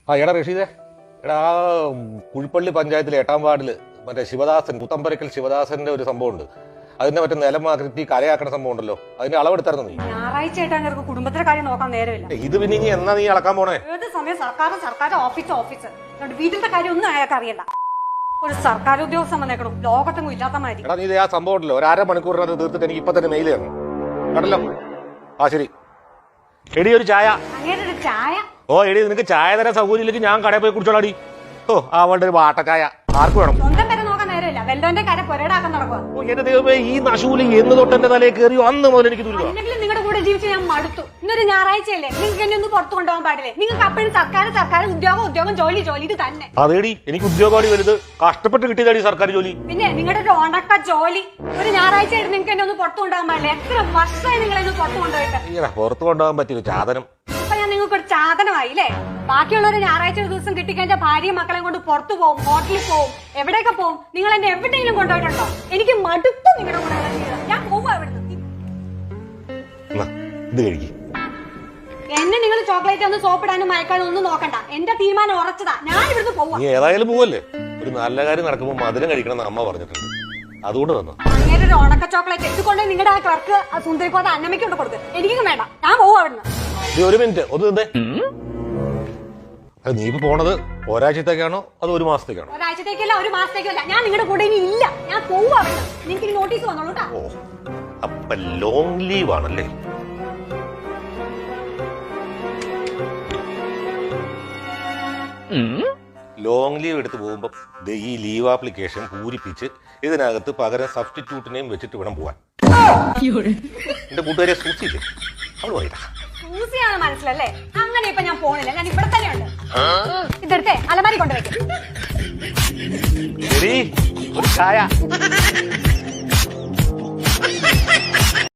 എടാ റഷീദേ, എടാ കുഴിപ്പള്ളി പഞ്ചായത്തിലെ 8-ാം വാർഡില് മറ്റേ ശിവദാസൻ, കുത്തമ്പരക്കൽ ശിവദാസന്റെ ഒരു സംഭവം ഉണ്ട്. അതിന്റെ മറ്റേ നിലം മാറ്റി കരയാക്കണ സംഭവം ഉണ്ടല്ലോ, അതിന്റെ അളവെടുത്തായിരുന്നു നീ? ഞായറാഴ്ച ആയിട്ട് കുടുംബത്തിലെ കാര്യം നോക്കാൻ നേരമില്ല. ഇത് പിന്നെ ഇനി എന്നാ നീ അളക്കാൻ പോണേ? ഏത് സമയം സർക്കാർ ഓഫീസ് വീട്ടിലത്തെ കാര്യം ഒന്നും അയാൾക്ക് അറിയണ്ട. ഒരു സർക്കാർ ഉദ്യോഗസ്ഥൻ വന്നേക്കണം, ലോകത്തൊന്നും ഇല്ലാത്ത മാതിരി. എടാ നീ ഇത് ആ സംഭവം ഉണ്ടല്ലോ, ഒരു 1/2 മണിക്കൂറിനകത്ത് തീർത്തിട്ട് എനിക്ക് ഇപ്പൊ തന്നെ മെയിൽ ചെയ്യണം കേട്ടല്ലോ. ആ ശരി. എടി ഒരു ചായ. അങ്ങനെ ഒരു ചായ? ഓ എടി, നിനക്ക് ചായ തരാൻ സൗകര്യമില്ലെങ്കിൽ ഞാൻ കടയിൽ പോയി കുടിച്ചോളാടി. ഓ അവളുടെ ഒരു വാട്ട ചായ ആർക്ക് വേണം? സ്വന്തം പേരെ നോക്കാൻ നേരമില്ല, വെല്ലോന്റെ കാര്യം പൊരടാക്കാൻ നടക്കുക. എന്റെ ദൈവമേ, ഈ നശൂലി എന്ന് തൊട്ട് എന്റെ തലയിൽ കയറിയോ അന്ന് മുതൽ എനിക്ക് ദുരിതം. അല്ലെങ്കിൽ നിങ്ങളുടെ കൂടെ ജീവിച്ച് ഞാൻ മടുത്തു. ഇന്നൊരു ഞായറാഴ്ചയല്ലേ, നിങ്ങൾക്ക് എന്നെ ഒന്ന് പുറത്തു കൊണ്ടുപോകാൻ പാടില്ലേ? നിങ്ങൾക്ക് അപ്പോഴും സർക്കാർ ഉദ്യോഗം ജോലി ഇത് തന്നെ. അതേടി, എനിക്ക് ഉദ്യോഗമാണ് വലുത്. കഷ്ടപ്പെട്ട് കിട്ടിയതാടി സർക്കാർ ജോലി. പിന്നെ നിങ്ങളുടെ ഒരു ഉണക്ക ജോലി ഒരു ഞായറാഴ്ച ആയിട്ട് നിങ്ങൾക്ക് എന്നെ ഒന്ന് പുറത്തു കൊണ്ടുപോകാൻ പാടില്ലേ? എത്ര വർഷമായി നിങ്ങളെന്ന് പുറത്തു കൊണ്ടുപോയിട്ട്? പുറത്തു കൊണ്ടുപോകാൻ പറ്റിയ സാധനം. അപ്പൊ ഞാൻ നിങ്ങൾക്ക് ഒരു സാധനമായി അല്ലേ? ബാക്കിയുള്ളവര് ഞായറാഴ്ച ഒരു ദിവസം കിട്ടിക്കഴിഞ്ഞാൽ ഭാര്യയും മക്കളെയും കൊണ്ട് പുറത്തു പോകും, ഹോട്ടലിൽ പോകും, എവിടെയൊക്കെ പോകും. നിങ്ങൾ എന്നെ എവിടെയെങ്കിലും കൊണ്ടുപോയിട്ടുണ്ടോ? എനിക്ക് മടുത്തു നിങ്ങളുടെ കൂടെ. ഞാൻ പോവാ ഇവിടുന്ന്. എന്നെ നിങ്ങൾ ചോക്ലേറ്റ് ഒന്ന് സോപ്പിടാനും മയക്കാനും ഒന്നും നോക്കണ്ട. എന്റെ തീരുമാനം ഉറച്ചതാ, ഞാൻ ഇവിടുന്ന് പോവാ. നീ ഏതായാലും പോവല്ലേ? ഒരു നല്ല കാര്യം നടക്കുമ്പോൾ മധുരം കഴിക്കണം അമ്മ പറഞ്ഞിട്ടുണ്ട്, അതുകൊണ്ട് വന്നു. അങ്ങനെ ഒരു ഉണക്ക ചോക്ലേറ്റ് എടുത്തുകൊണ്ട് നിങ്ങളുടെ ആ ക്ലർക്ക് സുന്ദരിക്കോത അന്നമ്മയ്ക്ക് കൊണ്ട് കൊടുക്ക്. എനിക്കും വേണ്ട, ഞാൻ പോവാ ഇവിടുന്ന്. ഒരു മിനിറ്റ് ഒന്ന് നിന്നേ. നീ ഇപ്പൊ പോണത് ഒരാഴ്ചത്തേക്കാണോ അതോ ഒരു മാസത്തേക്കാണോ? ഒരാഴ്ചത്തേക്കല്ല, ഒരു മാസത്തേക്കല്ല. ഞാൻ നിങ്ങളുടെ കൂടെ ഇനി ഇല്ല, ഞാൻ പോവാ. നിങ്ങൾക്ക് നോട്ടീസ് വന്നോളൂ. ഓ, അപ്പൊ ലോങ് ലീവ് ആണല്ലേ? ലോങ് ലീവ് എടുത്ത് പോകുമ്പോ ഈ ലീവ് ആപ്ലിക്കേഷൻ പൂരിപ്പിച്ച് ഇതിനകത്ത് പകരം സബ്സ്റ്റിറ്റ്യൂട്ടിനെയും വെച്ചിട്ട് വേണം പോവാൻ. എന്റെ കൂട്ടുകാരെ സൂക്ഷിച്ചില്ലേ? അവള് പോയിട്ടാ സൂസിയാണ് മനസ്സിലല്ലേ? അങ്ങനെ ഇപ്പൊ ഞാൻ പോണില്ല, ഞാൻ ഇവിടെ തന്നെയുണ്ട്. ഇതെടുത്തേ അലമാരി കൊണ്ടുവയ്ക്കും. ഒരു ചായ.